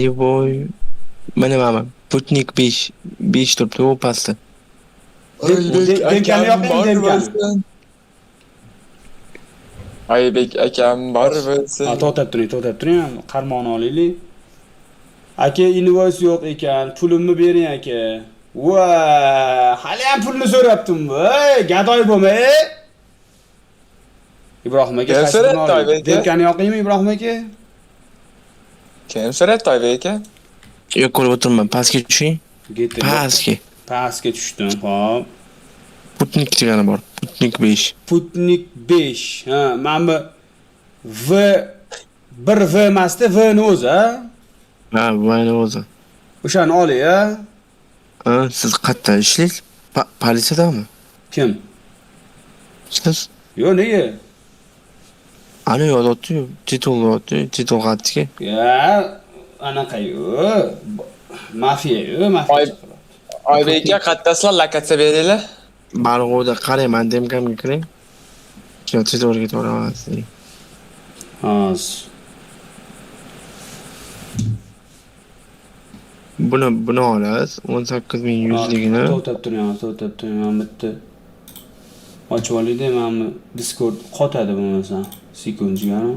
voy. Mana. Putnik 5 turibdi u pastda. Demkani yoqing, demkani. Oybek akam bor bo'lsin. To'xtab turing. Qarmoqni olaylik. Aka, invoice yo'q ekan. Pulimni bering aka. Va, hali ham pulni so'rayaptim. Voy, gadoy bo'lma, Ibrohim aka, Kim so'rayapti, Oybek aka? Demkani yoqingmi Ibrohim aka? Kim so'rayapti Oybek aka? Yo'q, ko'rib o'tirman. Pastga tushing. Getdi. Pastga tushdim, xo'p. Putnik degani bor. Putnik 5. Putnik 5. Ha, mana bu bir V emasda, V ni o'zi, ha? Ha, voyni o'zi. O'shani oling, ha? Ha, siz qayerda ishlaysiz? Politsiyadami? Kim? Siz? Yo'q, nega? Ana yozibdi-yu, titul xatga. Ya, anaqa-yu. Mafiya-yu, mafiya. Oybek aka qattasizlar, lokatsiya beringlar. Barg'ovda qarayman, demkamga kiring. Titulga to'g'ri. Hozir. Buni olasiz. 18.100 ligini. To'xtab turing, mana bitta. Ochib olaylik, mana Discord qotadi bo'lmasa. Sekundgami?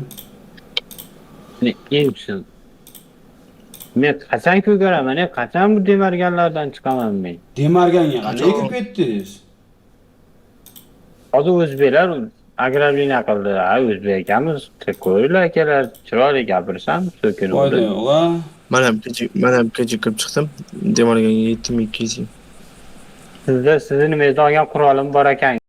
Men qachon ko'raman, qachon bu demarganlardan chiqaman men. Demarganga qanday kirib ketdingiz? Hozir o'zbeklar agrarlina qildi. Ha, o'zbek akamiz, ko'ringlar akalar, chiroyli gapirsam, so'kinib Foyda o'tirdi. yo'q, ha? Mana kecha kirib chiqdim. Demarganga 7200. Sizni nimangizda olgan qurolim bor ekan.